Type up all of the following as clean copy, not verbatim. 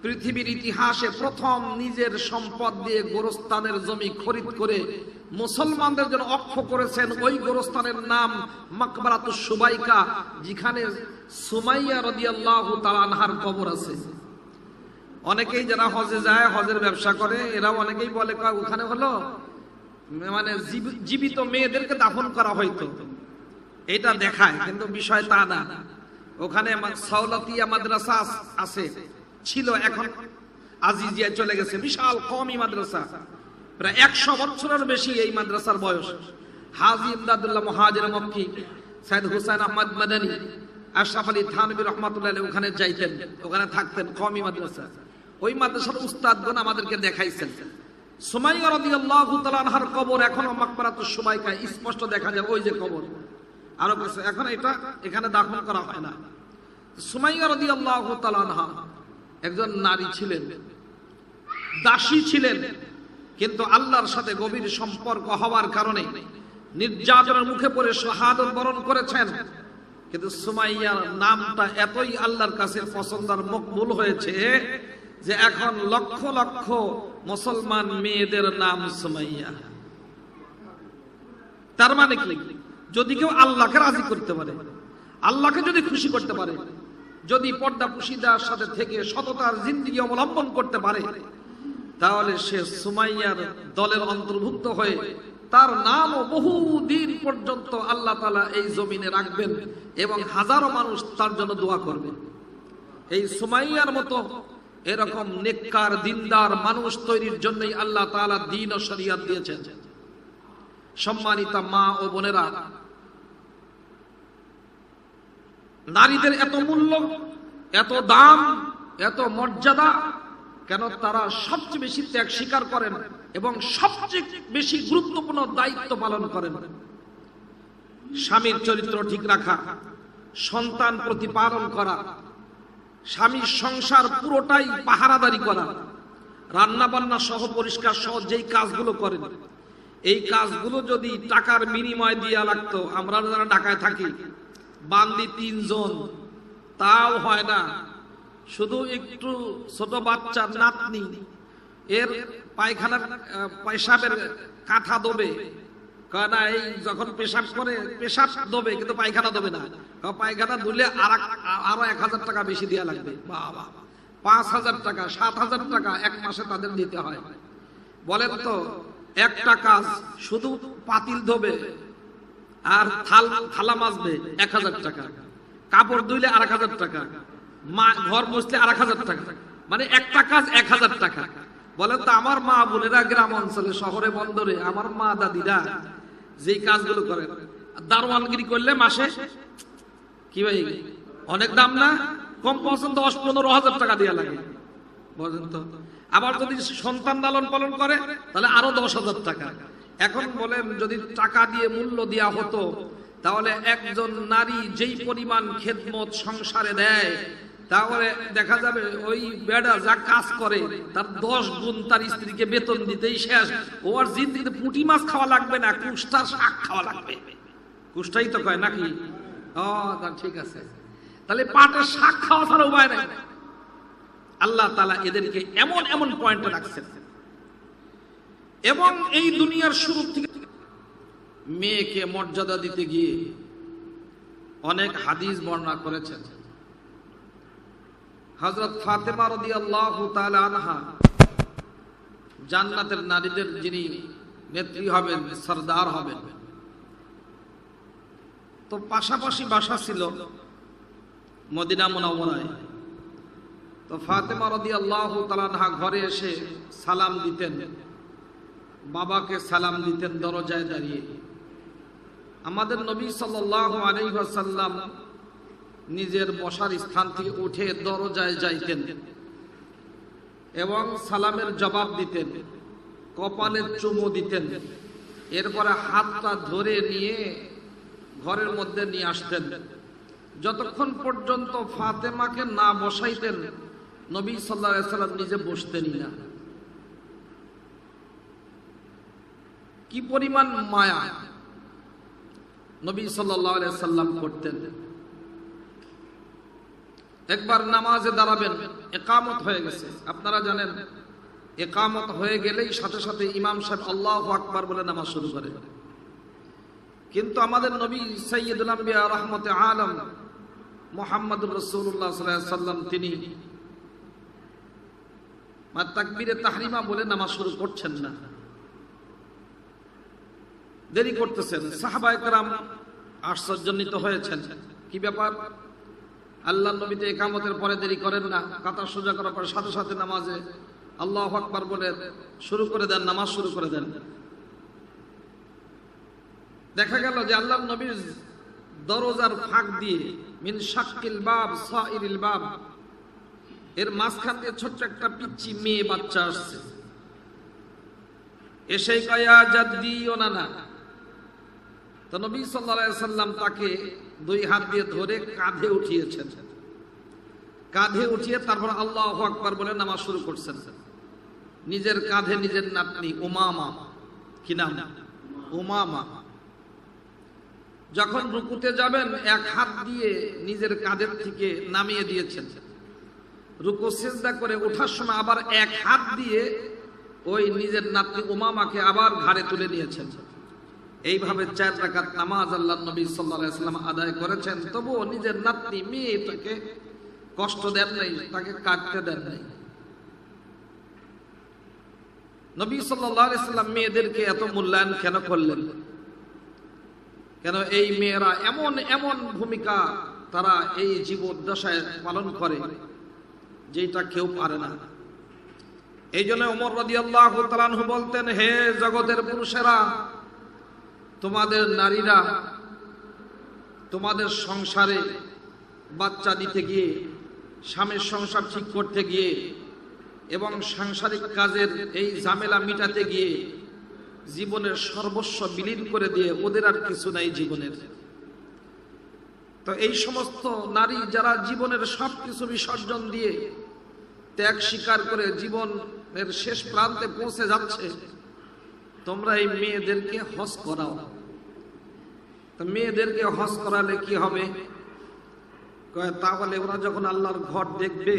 পৃথিবীর ইতিহাসে প্রথম নিজের সম্পদ দিয়ে গোরস্থানের জমি খরিদ করে মুসলমানদের জন্য অক্ষ করেছেন। ওই গোরস্থানের নাম মাকবারাতুস সুবাইকা, যেখানে সুমাইয়া রাদিয়াল্লাহু তাআলা আনহার কবর আছে। অনেকেই যারা হজে যায়, হজের ব্যবসা করে, এরা অনেকেই বলে ওখানে হলো মানে জীবিত মেয়েদেরকে দাফন করা হয়তো, এটা দেখায়, কিন্তু বিষয় তা না। ওখানে সাওলাতিয়া মাদ্রাসা আছে, ছিল, এখন আজিজিয়া চলে গেছে, বিশাল কওমি মাদ্রাসা, প্রায় 100 বছরের বেশি এই মাদ্রাসার বয়স। হাজী ইমদাদুল্লাহ মুহাজির মক্কি, সাইদ হুসাইন আহমদ মাদানী, আশরাফ আলী থানভী রহমাতুল্লাহ আলাইহি ওখানে যাইতেন, ওখানে থাকতেন, কওমি মাদ্রাসা। ওই মাদ্রাসার উস্তাদগণ আমাদেরকে দেখাইছেন। সুমাইয়া রাদিয়াল্লাহু তাআলা আনহার কবর এখনো মাকবারাতুস সুবাইকা স্পষ্ট দেখা যায়, ওই যে কবর। আরো কিছু এখন এটা এখানে দাফন করা হয় না। সুমাইয়া রাদিয়াল্লাহু তাআলা আনহা একজন নারী ছিলেন, দাসী ছিলেন, কিন্তু আল্লাহর সাথে গভীর সম্পর্ক হওয়ার কারণে নির্যাতনের মুখে পড়ে শাহাদাত বরণ করেছেন। কিন্তু সুমাইয়ার নামটা এতই আল্লাহর কাছে পছন্দ আর মকবুল হয়েছে যে এখন লক্ষ লক্ষ মুসলমান মেয়েদের নাম সুমাইয়া। তার মানে কি, যদি কেউ আল্লাহকে রাজি করতে পারে, আল্লাহকে যদি খুশি করতে পারে, যদি পর্দা পুশিদার সাথে থেকে সততার জিন্দেগি অবলম্বন করতে পারে, তাহলে সে সুমাইয়ার দলের অন্তর্ভুক্ত হয়ে তার নামও বহুদিন পর্যন্ত আল্লাহ তাআলা এই জমিনে রাখবেন এবং হাজারো মানুষ তার জন্য দোয়া করবে। এই সুমাইয়ার মতো এরকম নেককার দিনদার মানুষ তৈরির জন্যই আল্লাহ তাআলা দ্বীন ও শরীয়ত দিয়েছেন। সম্মানিতা মা ও বোনেরা, নারীদের এত মূল্য, এত দাম, এত মর্যাদা কেন? তারা সবচেয়ে বেশি ত্যাগ স্বীকার করেন এবং সবচেয়ে বেশি গুরুত্বপূর্ণ দায়িত্ব পালন করেন। স্বামীর চরিত্র ঠিক রাখা, সন্তান প্রতিপালন করা, স্বামীর সংসার পুরোটাই পাহারাদারি করা, রান্না বান্না সহ পরিষ্কার সহ যেই কাজগুলো করেন, এই কাজগুলো যদি টাকার বিনিময় দিয়া লাগতো, আমরা যারা ঢাকায় থাকি বান্দি 3 জন, তাও হয় না। শুধু একটু ছোট বাচ্চা নাতনি, এর পায়খানার পেশাবের কাঁথা দেবে, কারণ এই যখন পেশাব করে পেশাব দেবে কিন্তু পায়খানা দেবে না, পায়খানা ধুলে আরো 1000 টাকা বেশি দেওয়া লাগবে। বাবা, 5000 টাকা 7000 টাকা এক মাসে তাদের দিতে হয়। বলেন তো, একটা কাজ শুধু পাতিল ধোবে আর থালা মাজবে 1000 টাকা, কাপড় ধুইলে 1000 টাকা, ঘর মুছলে 1000 টাকা, মানে একটা কাজ 1000 টাকা। বলেন তো, আমার মা বোনেরা গ্রাম অঞ্চলে, শহরে, বন্দরে, আমার মা দাদিরা যেই কাজগুলো করেন, দারোয়ানগিরি করলে মাসে কি ভাই অনেক দাম না? কম পছন্দ 10-15 হাজার টাকা দেওয়া লাগে। বলেন তো, আবার যদি সন্তান লালন পালন করে তাহলে আরো 10,000 টাকা। এখন বলেন, যদি টাকা দিয়ে মূল্য দেওয়া হতো, তাহলে একজন নারী যেই পরিমাণ খেদমত সংসারে দেয়, তাহলে দেখা যাবে ওই বেড়া যা কাজ করে তার 10 গুণ তার স্ত্রীকে বেতন দিতেই শেষ। ওর জিন্দিগিতে পুঁটি মাছ খাওয়া লাগবে না, কুষ্টার শাক খাওয়া লাগবে। কুষ্টাই তো কয় নাকি? ও ঠিক আছে, তাহলে পাটের শাক খাওয়া ছাড়া উপায় নাই। আল্লাহ তাআলা এদেরকে এমন এমন পয়েন্টে রাখছেন। এবং এই দুনিয়ার শুরু থেকে মেয়েকে মর্যাদা দিতে গিয়ে অনেক হাদিস বর্ণনা করেছেন। হযরত ফাতেমা রাদিয়াল্লাহু তাআলা আনহা জান্নাতের নারীদের যিনি নেত্রী হবেন, সরদার হবেন, তো পাশাপাশি বাসা ছিল মদিনা মুনাওয়ারায়। তো ফাতেমা রাদিয়াল্লাহু তাআলা আনহা ঘরে এসে সালাম দিতেন, বাবাকে সালাম দিতেন দরজায় দাঁড়িয়ে। আমাদের নবী সাল্লাল্লাহু আলাইহি ওয়াসাল্লাম নিজের বসার স্থান থেকে উঠে দরজায় যাইতেন এবং সালামের জবাব দিতেন, কপালে চুমু দিতেন, এরপরে হাতটা ধরে নিয়ে ঘরের মধ্যে নিয়ে আসতেন। যতক্ষণ পর্যন্ত ফাতেমাকে না বসাইতেন, নবী সাল্লাল্লাহু আলাইহি ওয়াসাল্লাম নিজে বসতেনই না। কি পরিমাণ মায়া নবী সাল্লাল্লাহু আলাইহি ওয়াসাল্লাম করতেন। একবার নামাজে দাঁড়াবেন, ইকামত হয়ে গেছে। আপনারা জানেন ইকামত হয়ে গেলেই সাথে সাথে ইমাম সাহেব আল্লাহু আকবার বলে নামাজ শুরু করে। কিন্তু আমাদের নবী সাইয়্যিদুল আম্বিয়া রাহমাতে আলম মুহাম্মদুর রাসূলুল্লাহ সাল্লাল্লাহু আলাইহি ওয়াসাল্লাম তিনি তাকবীরে তাহরিমা বলে নামাজ শুরু করছেন না, দেরি করতেছেন। সাহাবায়ে কেরাম আশ্চর্যান্বিত হয়েছেন, কি ব্যাপার, আল্লাহর নবী তো ইকামতের পরে দেরি করেন না, কাতার সোজা করার পর সাথে সাথে নামাজে আল্লাহু আকবার বলে শুরু করে দেন, নামাজ শুরু করে দেন। দেখা গেল যে আল্লাহর নবীর দরজার ফাঁক দিয়ে মিন শাক্কিল বাব সাইরিল বাব এর মাঝখান দিয়ে ছোট্ট একটা পিচ্চি মেয়ে বাচ্চা আসছে, এসে কয়া জাদ্দি ও নানা। তো নবী সাল্লাল্লাহু আলাইহি সাল্লাম তাকে দুই হাত দিয়ে ধরে কাঁধে উঠিয়েছেন, কাঁধে উঠিয়ে তারপর আল্লাহু আকবার বলে নামাজ শুরু করছেন। নিজের কাঁধে নিজের নাতনি উমামা, কি নাম, উমামা। যখন রুকুতে যাবেন এক হাত দিয়ে নিজের কাঁধের থেকে নামিয়ে দিয়েছেন, রুকু সিজদা করে ওঠার সময় আবার এক হাত দিয়ে ওই নিজের নাতনি উমামাকে আবার ঘাড়ে তুলে নিয়েছেন। এইভাবে 4 রাকাত নামাজ আল্লাহর নবী সাল্লাল্লাহু আলাইহি সাল্লাম আদায় করেছেন। তবুও নিজের নাতনি মেয়েটাকে কষ্ট দেন নাই, তাকে কাটতে দেন নাই। নবী সাল্লাল্লাহু আলাইহি সাল্লাম মেয়েদেরকে এত মূল্যায়ন কেন করলেন? কেন এই মেয়েরা এমন এমন ভূমিকা তারা এই জীবদ্দশায় পালন করে যেটা কেউ পারে না। এই জন্য ওমর রাদিয়াল্লাহু তাআলা আনহু বলতেন, হে জগতের পুরুষেরা, তোমাদের নারীরা তোমাদের সংসারে বাচ্চা দিতে গিয়ে, স্বামীর সংসার ঠিক করতে গিয়ে এবং সাংসারিক কাজের এই ঝামেলা মিটাতে গিয়ে জীবনের সর্বস্ব বিলীন করে দিয়ে ওদের আর কিছু নাই জীবনের। তো এই সমস্ত নারী যারা জীবনের সবকিছু বিসর্জন দিয়ে ত্যাগ স্বীকার করে জীবনের শেষ প্রান্তে পৌঁছে যাচ্ছে, তোমরা এই মেয়েদেরকে হজ করাও। তো মেয়েদেরকে হজ করালে কি হবে? তাহলে ওরা যখন আল্লাহর ঘর দেখবে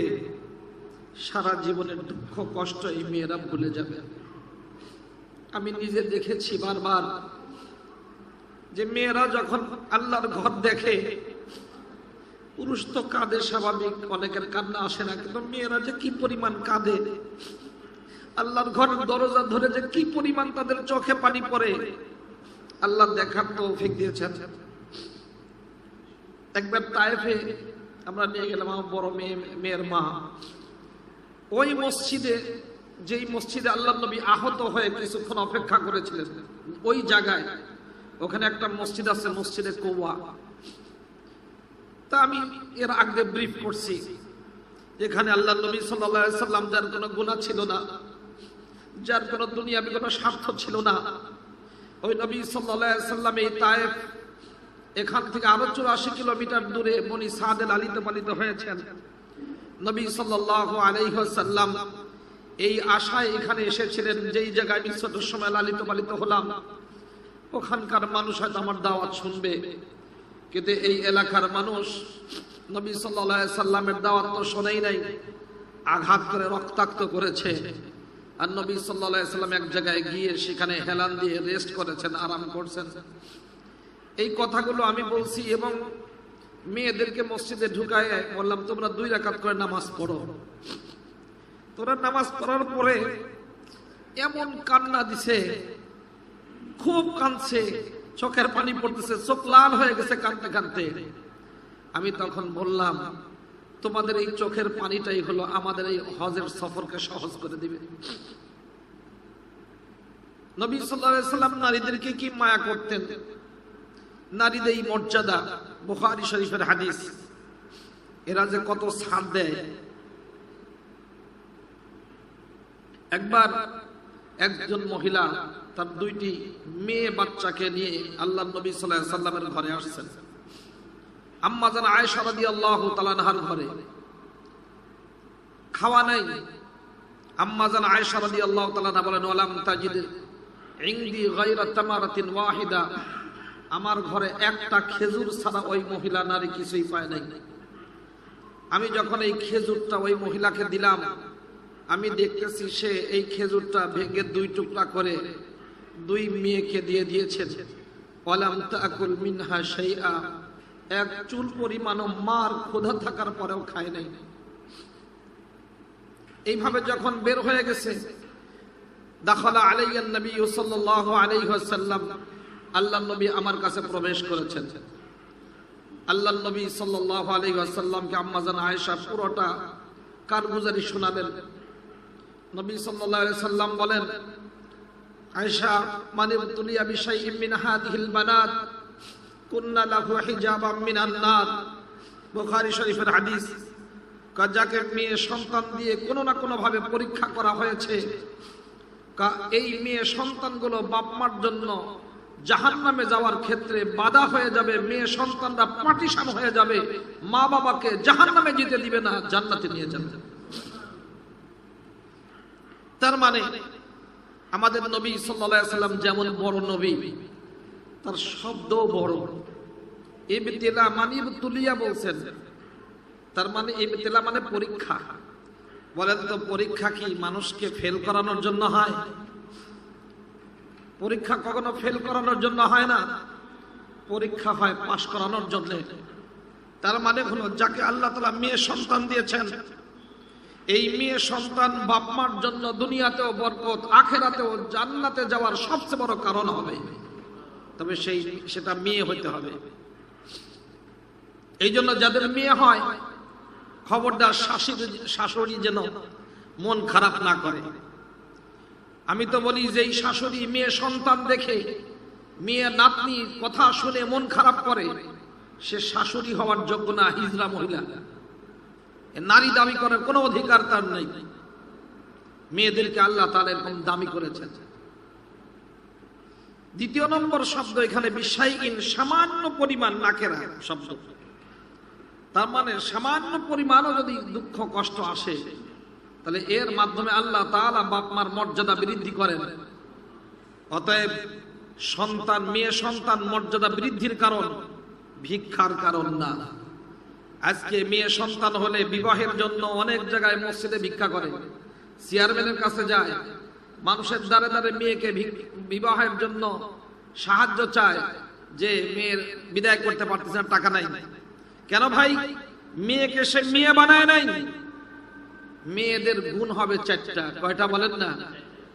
সারা জীবনের দুঃখ কষ্ট এই মেয়েরা ভুলে যাবে। আমি নিজে দেখেছি বারবার যে মেয়েরা যখন আল্লাহর ঘর দেখে, পুরুষ তো কাঁদে স্বাভাবিক, অনেকের কান্না আসে না, কিন্তু মেয়েরা যে কি পরিমাণ কাঁদে, আল্লাহর ঘরের দরজা ধরে যে কি পরিমাণ তাদের চোখে পানি পড়ে, আল্লাহ দেখার তৌফিক দিয়েছেন। একবার তায়েফে আমরা নিয়ে গেলাম আমার বড় মেয়ের মা, ওই মসজিদে, যেই মসজিদে আল্লাহর নবী আহত হয়ে কিছুক্ষণ অপেক্ষা করেছিলেন, ওই জায়গায় ওখানে একটা মসজিদ আছে, মসজিদে কৌয়া। তা আমি এর আগে ব্রিফ করছি, যেখানে আল্লাহর নবী সাল্লাল্লাহু আলাইহি সাল্লাম, যার কোনো গুনাহ ছিল না, যার কোনো দুনিয়াবি কোনো স্বার্থ ছিল না, ওই নবী সাল্লাল্লাহু আলাইহি সাল্লাম এই তায়েফ, এখান থেকে আরো 84 কিলোমিটার দূরে বনি সাদে লালিত পালিত হয়েছেন। নবী সাল্লাল্লাহু আলাইহি ওয়াসাল্লাম এই আশায় এখানে এসেছিলেন, যেই জায়গায় আমি ছোট সময় লালিত পালিত হলাম, ওখানকার মানুষ হয়তো আমার দাওয়াত শুনবে। কিন্তু এই এলাকার মানুষ নবী সাল্লাল্লাহু আলাইহি সাল্লামের দাওয়াত তো শোনেই নাই, আঘাত করে রক্তাক্ত করেছে। আর নবী সাল্লাল্লাহু আলাইহি সাল্লাম এক জায়গায় গিয়ে সেখানে হেলান দিয়ে রেস্ট করেছেন, আরাম করছেন। এই কথাগুলো আমি বলছি এবং মেয়েদেরকে মসজিদে ঢুকায় বললাম, তোমরা 2 রাকাত করে নামাজ পড়ো। তোরা নামাজ পড়ার পরে এমন কান্না দিছে, খুব কাঁদছে, চোখের পানি পড়তেছে, চোখ লাল হয়ে গেছে কাঁদতে কাঁদতে। আমি তখন বললাম, তোমাদের এই চোখের পানিটাই হলো আমাদের এই হজের সফরকে সহজ করে দিবে। নবী সাল্লাল্লাহু আলাইহি সাল্লাম নারীদেরকে কি মায়া করতেন, নারীদের এই মর্যাদা, বুখারী শরীফের হাদিস, এরা যে কত ছাড় দেয়। একবার একজন মহিলা তার 2টি মেয়ে বাচ্চাকে নিয়ে আল্লাহর নবী সাল্লাল্লাহু আলাইহি সাল্লামের ঘরে আসছেন। আম্মা জান আয়েশা রাদিয়াল্লাহু তাআলা আনহার ঘরে খাওয়া নাই। আম্মা জান আয়েশা রাদিয়াল্লাহু তাআলা আনহা বলেন, ওয়ালাম তাজিদ ইনদি গায়রা তামারাতিন ওয়াহিদা, আমার ঘরে একটা খেজুর ছাড়া ওই মহিলা নারী কিছুই পায় নাই। আমি যখন এই খেজুরটা ওই মহিলাকে দিলাম, আমি দেখতেছি সে এই খেজুরটা ভেঙে 2 টুকরা করে 2 মেয়েকে দিয়ে দিয়েছেন। ওয়ালাম তাকুল মিনহা শাইআ, এক চুল পরিমাণও মার ক্ষুধা থাকার পরেও খায় নাই। এইভাবে যখন বের হয়ে গেছে, দাখালা আলাইহিন নবী সাল্লাল্লাহু আলাইহি ওয়াসাল্লাম, আল্লাহর নবী আমার কাছে প্রবেশ করেছেন। আল্লাহর নবী সাল্লাল্লাহু আলাইহি ওয়াসাল্লামকে আম্মা জান আয়েশা পুরোটা কারগুজারি শোনালেন। নবী সাল্লাল্লাহু আলাইহি সাল্লাম বলেন, আয়েশা, মানে তুলিয়া বিশাইইন মিন হাদিহিল বানাত কুননা লাহু হিজাবাম মিনান নার, বুখারী শরীফের হাদিস। যাকে মেয়ে সন্তান দিয়ে কোনো না কোনো ভাবে পরীক্ষা করা হয়েছে, এই মেয়ে সন্তানগুলো বাপ মার জন্য জাহান্নামে যাওয়ার ক্ষেত্রে বাধা হয়ে যাবে। মেয়ে সন্তানরা পাটিসান হয়ে যাবে, মা বাবাকে জাহান্নামে যেতে দিবে না, জান্নাতে নিয়ে যাবে। তার মানে আমাদের নবী সাল্লাল্লাহু আলাইহি সাল্লাম যেমন বড় নবী, তার শব্দও বড়। ইবতিলা মানে ইবতুলিয়া বলছেন, তার মানে ইবতিলা মানে পরীক্ষা। বলেন তো, পরীক্ষা কি মানুষকে ফেল করানোর জন্য হয়? পরীক্ষা কখনো ফেল করানোর জন্য হয় না, পরীক্ষা হয় পাশ করানোর জন্য। তার মানে হলো, যাকে আল্লাহ তাআলা মেয়ে সন্তান দিয়েছেন, এই মেয়ে সন্তান বাপ মার জন্য দুনিয়াতেও বরকত, আখিরাতেও জান্নাতে যাওয়ার সবচেয়ে বড় কারণ হবে। তবে সেটা মেয়ে হতে হবে। এই জন্য যাদের মেয়ে হয়, খবরদার শাশুড়ি যেন মন খারাপ না করে। আমি তো বলি যে এই শাশুড়ি মেয়ে সন্তান দেখে, মেয়ে নাতনি কথা শুনে মন খারাপ করে, সে শাশুড়ি হওয়ার যোগ্য না, হিজড়া মহিলা। নারী দাবি করার কোনো অধিকার তার নেই। মেয়েদেরকে আল্লাহ তাআলা এরকম দামি করেছেন। দ্বিতীয় নম্বর শব্দ এখানে বিশাইইন, সামান্য পরিমাণ, নাকেরা শব্দ। তার মানে সামান্য পরিমাণও যদি দুঃখ কষ্ট আসে, তাহলে এর মাধ্যমে আল্লাহ তাআলা বাপ মার মর্যাদা বৃদ্ধি করেন। অতএব সন্তান, মেয়ে সন্তান মর্যাদা বৃদ্ধির কারণ, ভিক্ষার কারণ না। আজকে মেয়ে সন্তান হলে বিবাহের জন্য অনেক জায়গায় মসজিদে ভিক্ষা করে, চেয়ারম্যানের কাছে যায়, মানুষের দ্বারে দ্বারে মেয়েকে বিবাহের জন্য সাহায্য চায়, যে মেয়ের বিদায় করতে পারতেছে না, টাকা নাই। কেন ভাই? মেয়েকে সে মেয়ে বানায় নাই। মেয়েদের গুণ হবে 4টা। কয়টা বলেন না?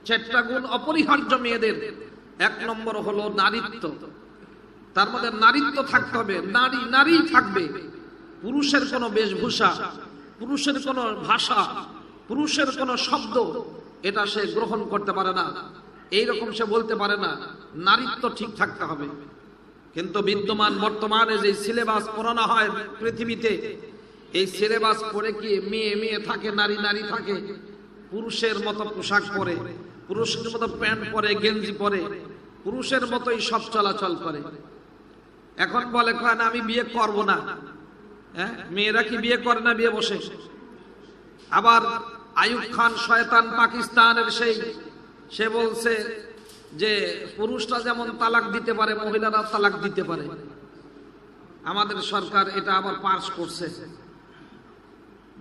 4টা গুণ অপরিহার্য মেয়েদের। 1 নম্বর হলো নারীত্ব। তার মধ্যে নারীত্ব থাকতে হবে, নারী নারী থাকবে। পুরুষের কোনো বেশভূষা, পুরুষের কোনো ভাষা, পুরুষের কোনো শব্দ, এটা সে গ্রহণ করতে পারে না, এইরকম সে বলতে পারে না। নারীত্ব ঠিক থাকতে হবে। কিন্তু বিদ্যমান বর্তমানে যে সিলেবাস পড়ানো হয় পৃথিবীতে, এই সিলেবাস পড়ে কি মেয়ে মেয়ে থাকে, নারী নারী থাকে, পুরুষের মতো পোশাক পরে, পুরুষের মতো প্যান্ট পরে, গেঞ্জি পরে, পুরুষের মতোই সব চলাচল করে। এখন বলে না আমি বিয়ে করব না। হ্যাঁ, মেয়েরা কি বিয়ে করে না? বিয়ে বসে। আবার আইয়ুব খান শয়তান পাকিস্তানের সে বলছে যে পুরুষরা যেমন তালাক দিতে পারে, মহিলারা তালাক দিতে পারে। আমাদের সরকার এটা আবার পাস করছে,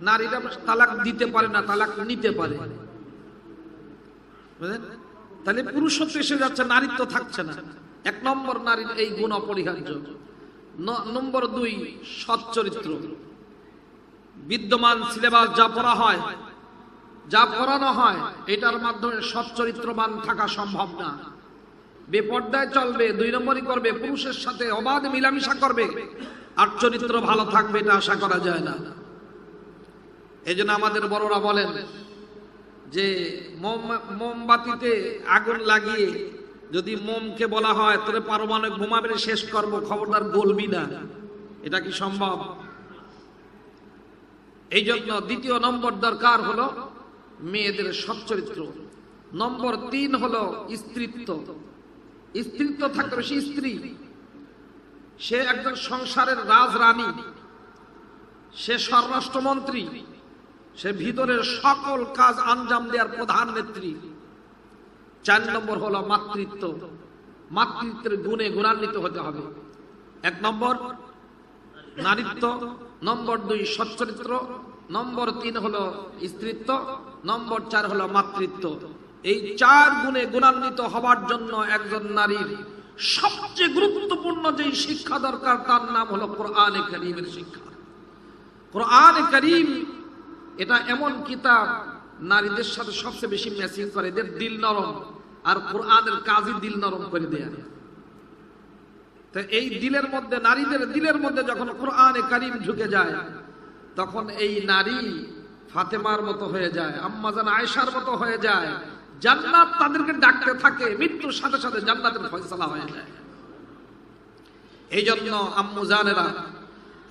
নারীরা তালাক দিতে পারে না, তালাক নিতে পারে। বুঝলেন? তাহলে পুরুষত্ব এসে যাচ্ছে, নারীত্ব থাকছে না। 1 নম্বর নারীর এই গুণ অপরিহার্য। নম্বর 2, সৎ চরিত্র। বিদ্যমান সিলেবাস যা পড়া হয়, যা পড়ানো হয়, এটার মাধ্যমে সৎ চরিত্রবান থাকা সম্ভব না। বেপর্দায় চলবে, 2 নম্বরই করবে, পুরুষের সাথে অবাধ মিলামিশা করবে, আর চরিত্র ভালো থাকবে, এটা আশা করা যায় না। এই জন্য আমাদের বড়রা বলেন যে মোমবাতিতে আগুন লাগিয়ে যদি মোমকে বলা হয় তোরে পারমাণবিক বোমা মেরে শেষ করব, খবরদার গলবি না, এটা কি সম্ভব? এই জন্য 2 নম্বর দরকার হলো মেয়েদের সৎ চরিত্র। নম্বর 3 হলো স্ত্রীত্ব। স্ত্রীত্ব থাকতে হবে। স্ত্রী সে একজন সংসারের রাজরানী, সে স্বরাষ্ট্রমন্ত্রী, সে ভিতরের সকল কাজ আঞ্জাম দেওয়ার প্রধান নেত্রী। 4 নম্বর হলো মাতৃত্ব। মাতৃত্বের গুণে গুণান্বিত হতে হবে। 1 নম্বর নারীত্ব, নম্বর 2 সচ্চরিত্র, নম্বর 3 হলো স্ত্রীত্ব, নম্বর 4 হলো মাতৃত্ব। এই 4 গুণে গুণান্বিত হবার জন্য একজন নারীর সবচেয়ে গুরুত্বপূর্ণ যে শিক্ষা দরকার তার নাম হলো কোরআনে কারীমের শিক্ষা। কোরআনে কারীম এটা এমন কিতাব নারীদের সাথে সবচেয়ে বেশি ম্যাচিং করে, এদের দিল নরম, আর কোরআনের কাজই দিল নরম করে দেয়। তো এই দিলের মধ্যে, নারীদের দিলের মধ্যে যখন কোরআনে কারীম ঢুকে যায় তখন এই নারী ফাতেমার মতো হয়ে যায়, আম্মা জান আয়েশার মতো হয়ে যায়। জান্নাত তাদেরকে ডাকতে থাকে, মৃত্যুর সাথে সাথে জান্নাতের ফয়সালা হয়ে যায়। এই জন্য আম্মু জানেরা,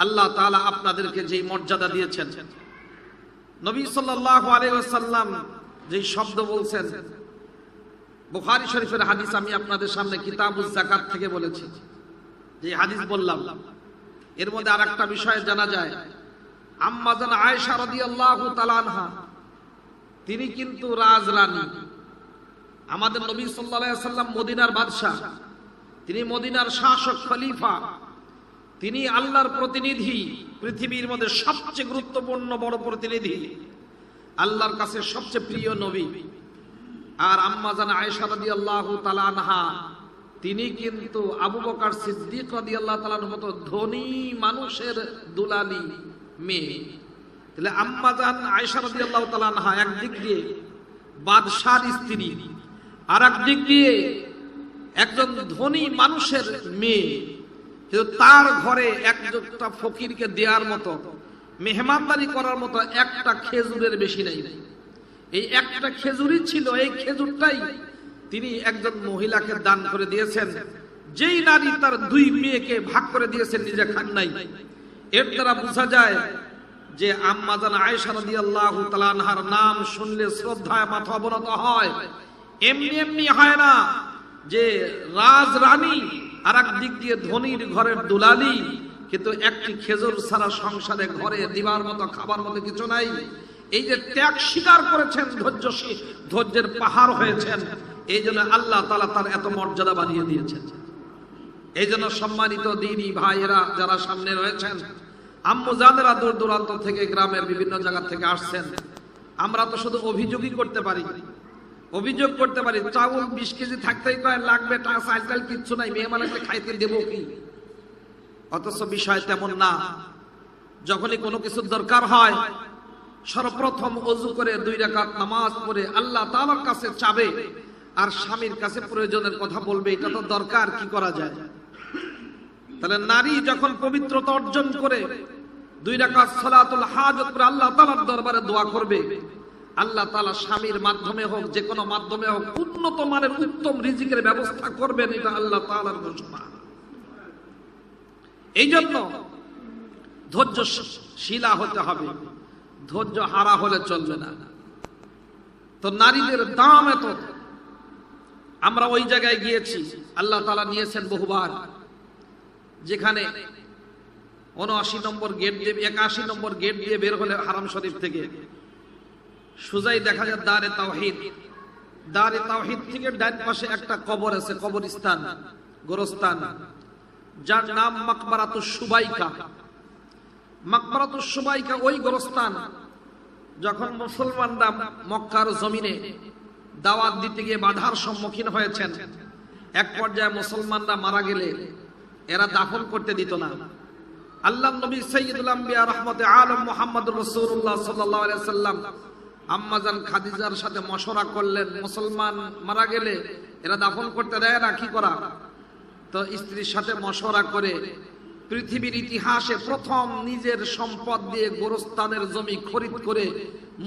আল্লাহ তাআলা আপনাদেরকে যে মর্যাদা দিয়েছেন, নবী সাল্লাল্লাহু আলাইহি ওয়াসাল্লাম যে শব্দ বলছেন, বুখারী শরীফের হাদিস আমি আপনাদের সামনে কিতাবুজ যাকাত থেকে বলেছি, যে হাদিস বললাম এর মধ্যে আরেকটা বিষয় জানা যায়। আম্মা জান আয়েশা রাদিয়াল্লাহু তাআলা আনহা তিনি কিন্তু রাজরানী। আমাদের নবী সাল্লাল্লাহু আলাইহি ওয়াসাল্লাম মদিনার বাদশা, তিনি মদিনার শাসক খলিফা, তিনি আল্লাহর প্রতিনিধি, পৃথিবীর মধ্যে সবচেয়ে গুরুত্বপূর্ণ বড় প্রতিনিধি, আল্লাহর কাছে সবচেয়ে প্রিয় নবী। আর আম্মা জান আয়েশা রাদিয়াল্লাহু তাআলা আনহা তিনি কিন্তু আবু বকর সিদ্দিক রাদিয়াল্লাহু তাআলার মতো ধনী মানুষের দুলালি মেয়ে। তাহলে আম্মা জান আয়েশা রাদিয়াল্লাহু তাআলা আনহা একদিক দিয়ে বাদশার স্ত্রী, আর একদিক দিয়ে একজন ধনী মানুষের মেয়ে, কিন্তু তার ঘরে একটা ফকিরকে দেওয়ার মতো, মেহমানদারি করার মতো একটা খেজুরের বেশি নাই। এই একটা খেজুরই ছিল, এই খেজুরটাই তিনি একজন মহিলাকে দান করে দিয়েছেন, যেই নারী তার 2 মেয়েকে ভাগ করে দিয়েছেন, নিজে খান নাই। এর দ্বারা বোঝা যায় যে আম্মা জান আয়েশা রাদিয়াল্লাহু তাআলা আনহার নাম শুনলে শ্রদ্ধায় মাথা অবনত হয়। এমনি এমনি হয় না যে রাজরানী আর একদিক দিয়ে ধনীর ঘরের দুলালি, কিন্তু একটি খেজুর ছাড়া সংসারে ঘরে দিবার মতো খাবার মতো কিছু নাই। এই যে ত্যাগ স্বীকার করেছেন, ধৈর্যের পাহাড় হয়েছেন, এই জন্য আল্লাহ তাআলা তার এত মর্যাদা বানিয়ে দিয়েছেন। এই জন্য সম্মানিত দ্বীনী ভাইয়েরা যারা সামনে রয়েছেন, আম্মু জানেরা দূর দূরান্ত থেকে, গ্রামের বিভিন্ন জায়গা থেকে আসছেন, আমরা তো শুধু অভিযোগই করতে পারি, অভিযোগ করতে পারি। চাউল 20 কেজি থাকতেই কয় লাগবে, টাকা আজকাল কিচ্ছু নাই, মেয়ে মানুষকে খাইতে দেবো কি? অথচ বিষয় তেমন না। যখনই কোনো কিছুর দরকার হয় সর্বপ্রথম ওযু করে 2 রাকাত নামাজ পড়ে আল্লাহ তাআলার কাছে চাবে, আর স্বামীর কাছে প্রয়োজনের কথা বলবে। এটা তো দরকার, কি করা যায়? তাহলে নারী যখন পবিত্রতা অর্জন করে 2 রাকাত সালাতুল হাজত করে আল্লাহ তাআলার দরবারে দোয়া করবে, আল্লাহ তাআলা স্বামীর মাধ্যমে হোক, যে কোনো মাধ্যমে হোক, উন্নত মানের উত্তম রিজিকের ব্যবস্থা করবেন। এটা আল্লাহ তাআলার ঘোষণা। এই জন্য ধৈর্যশীলা হতে হবে, ধৈর্য হারা হলে চলবে না। তো নারীদের দাম এত, আমরা ওই জায়গায় গিয়েছি, আল্লাহ তাআলা নিয়েছেন বহুবার, যেখানে 79 নম্বর গেট দিয়ে, 81 নম্বর গেট দিয়ে বের হলে হারাম শরীফ থেকে সোজাই দেখা যায় দারে তাওহীদ। দারে তাওহীদ থেকে ডান পাশে একটা কবর আছে, কবরস্থান, গোরস্থান, যার নাম মাকবারাতুশ সুবাইকা। মাকবারাতুশ সুবাইকা ওই গোরস্থান। যখন মুসলমানরা মক্কার জমিনে দাওয়াত দিতে গিয়ে বাধার সম্মুখীন হয়েছেন, এক পর্যায়ে মুসলমানরা মারা গেলে এরা দাফন করতে দিত না। আল্লাহর নবী সাইয়্যিদুল আম্বিয়া রাহমাতে আলম মুহাম্মদুর রাসূলুল্লাহ সাল্লাল্লাহু আলাইহি ওয়াসাল্লাম আম্মা জান খাদিজার সাথে মশওয়ারা করলেন, মুসলমান মারা গেলে এরা দাফন করতে দেয় না, কি করা? তো স্ত্রীর সাথে মশওয়ারা করে পৃথিবীর ইতিহাসে প্রথম নিজের সম্পদ দিয়ে গোরস্থানের জমি খরিদ করে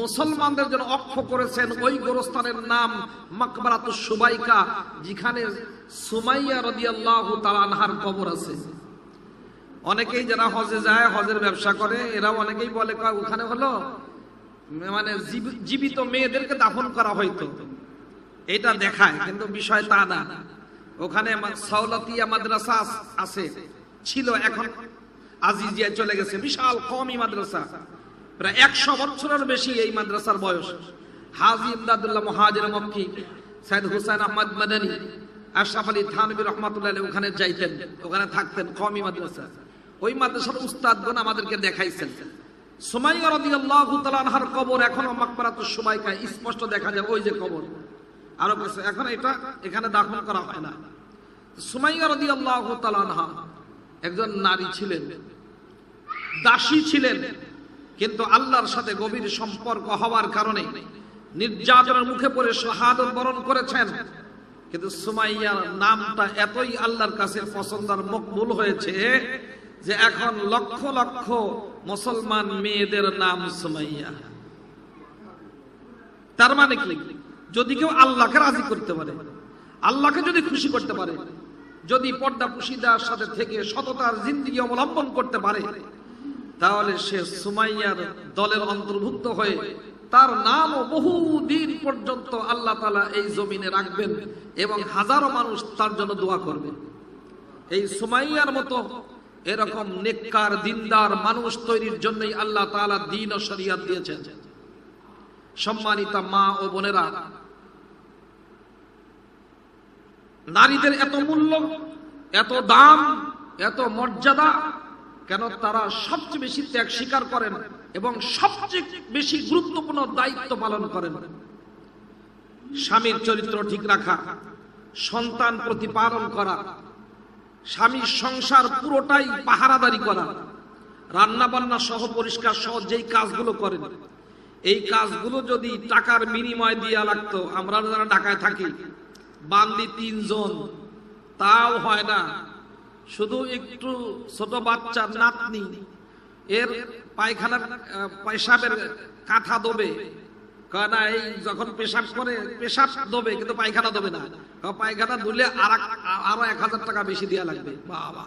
মুসলমানদের জন্য অক্ষ করেছেন। ওই গোরস্থানের নাম মাকবারাতুশ সুবাইকা, যেখানে সুমাইয়া রাদিয়াল্লাহু তাআলা আনহার কবর আছে। অনেকেই যারা হজে যায়, হজের ব্যবসা করে, এরা অনেকেই বলে ওখানে হলো মানে জীবিত মেয়েদেরকে দাফন করা হয়তো, এটা দেখায়, কিন্তু বিষয় তা না। ওখানে সাওলাতিয়া মাদ্রাসা আছে, ছিল, এখন আজিজিয়া চলে গেছে, বিশাল কওমি মাদ্রাসা, প্রায় 100 বছরের বেশি এই মাদ্রাসার বয়স। হাজী ইমদাদুল্লাহ মুহাজির মক্কি, সাইদ হুসাইন আহমদ মাদানী, আশরাফ আলী থানভী রহমাতুল্লাহ আলাইহি ওখানে যাইতেন, ওখানে থাকতেন, কওমি মাদ্রাসা। ওই মাদ্রাসার উস্তাদগণ আমাদেরকে দেখাইছেন। সুমাইয়া রাদিয়াল্লাহু তাআলা আনহার কবর এখনো মাকবারাতুস সুমাইকা স্পষ্ট দেখা যায়, ওই যে কবর আরো কিছু এখন এটা এখানে দাফন করা হয় না। সুমাইয়া রাদিয়াল্লাহু তাআলা আনহা একজন নারী ছিলেন, দাসী ছিলেন, কিন্তু আল্লাহর সাথে গভীর সম্পর্ক হওয়ার কারণে নির্যাতনের মুখে পড়ে শাহাদাত বরণ করেছেন। কিন্তু সুমাইয়ার নামটা এতই আল্লাহর কাছে পছন্দ আর মকবুল হয়েছে যে এখন লক্ষ লক্ষ মুসলমান মেয়েদের নাম সুমাইয়া। তার মানে কি, যদি কেউ আল্লাহকে রাজি করতে পারে, আল্লাহকে যদি খুশি করতে পারে, যদি পর্দা পুশিদার সাথে থেকে সততার জিন্দেগি অবলম্বন করতে পারে, তাহলে সে সুমাইয়ার দলের অন্তর্ভুক্ত হয়ে তার নামও বহুদিন পর্যন্ত আল্লাহ তাআলা এই জমিনে রাখবেন এবং হাজারো মানুষ তার জন্য দোয়া করবে। এই সুমাইয়ার মতো এরকম নেককার দিনদার মানুষ তৈরির জন্যই আল্লাহ তাআলা দ্বীন ও শরিয়ত দিয়েছেন। সম্মানিতা মা ও বোনেরা, নারীদের এত মূল্য, এত দাম, এত মর্যাদা কেন? তারা সবচেয়ে বেশি ত্যাগ স্বীকার করেন এবং সবচেয়ে বেশি গুরুত্বপূর্ণ দায়িত্ব পালন করেন। স্বামীর চরিত্র ঠিক রাখা, সন্তান প্রতিপালন করা, স্বামীর সংসার পুরোটাই পাহারাদারি করা, রান্না বান্না সহ পরিষ্কার সহ যেই কাজগুলো করেন, এই কাজগুলো যদি টাকার বিনিময় দিয়া লাগতো, আমরা যারা ঢাকায় থাকি বান্দি 3 জন, তাও হয় না। শুধু একটু ছোট বাচ্চার নাতনি এর পায়খানার পেশাবের কাঁথা দেবে, না এই যখন পেশাব করে পেশাব দেবে কিন্তু পায়খানা দেবে না, পায়খানা ধুলে আরো 1000 টাকা বেশি দেওয়া লাগবে। বাবা,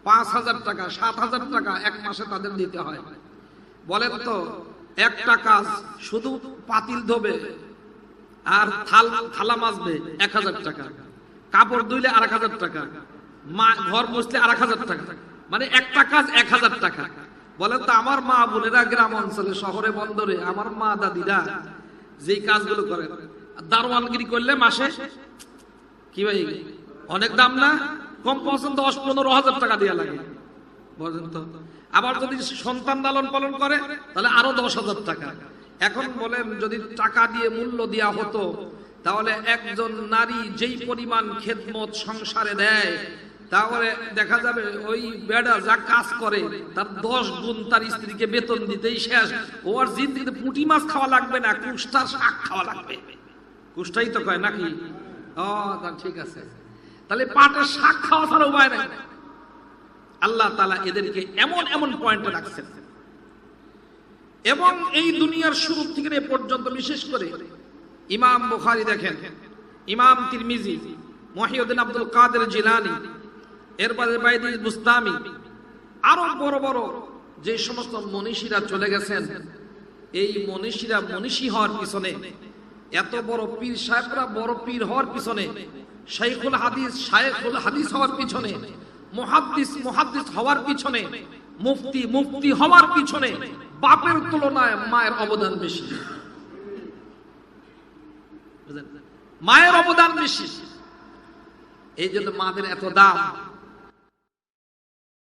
5000 টাকা 7000 টাকা এক মাসে তাদের দিতে হয়। বলেন তো, একটা কাজ শুধু পাতিল ধোবে আর থালা মাজবে 1000 টাকা, কাপড় ধুইলে 1000 টাকা, মা ঘর মুছলে 1000 টাকা, মানে একটা কাজ 1000 টাকা। বলেন তো, আমার মা বোনেরা গ্রাম অঞ্চলে শহরে বন্দরে আমার মা দাদিরা যে কাজগুলো করে, দারোয়ানগিরি করলে মাসে কি ভাই অনেক দাম না? কম পছন্দ 10-15 হাজার টাকা দেওয়া লাগে। বলেন তো, আবার যদি সন্তান লালন পালন করে তাহলে আরো 10,000 টাকা। এখন বলেন, যদি টাকা দিয়ে মূল্য দেওয়া হতো তাহলে একজন নারী যেই পরিমাণ খেদমত সংসারে দেয়, তাহলে দেখা যাবে ওই বেড়া যা কাজ করে তার 10 গুণ তার স্ত্রীকে বেতন দিতেই শেষ। ওর জিন্দিগিতে পুঁটি মাছ খাওয়া লাগবে না, কুষ্টার শাক খাওয়া লাগবে। কুষ্টাই তো কয় নাকি? ও ঠিক আছে, তাহলে পাটের শাক খাওয়া ছাড়া উপায় নাই। আল্লাহ তাআলা এদেরকে এমন এমন পয়েন্টে রাখছেন। এবং এই দুনিয়ার শুরু থেকে এ পর্যন্ত, বিশেষ করে ইমাম বুখারী দেখেন, ইমাম তিরমিজি, মুহিউদ্দিন আব্দুল কাদের জিলানী, এরপরে বাইদি বুস্তামি, আরো বড় বড় যে সমস্ত মনীষীরা চলে গেছেন, এই মনীষীরা মনীষী হওয়ার পিছনে, এত বড় পীর সাহেবরা বড় পীর হওয়ার পিছনে, শাইখুল হাদিস হওয়ার পিছনে, মুহাদ্দিস হওয়ার পিছনে, মুফতি হওয়ার পিছনে বাপের তুলনায় মায়ের অবদান বেশি। মায়ের অবদান বেশি। এই জন্য মাদের এত দাম।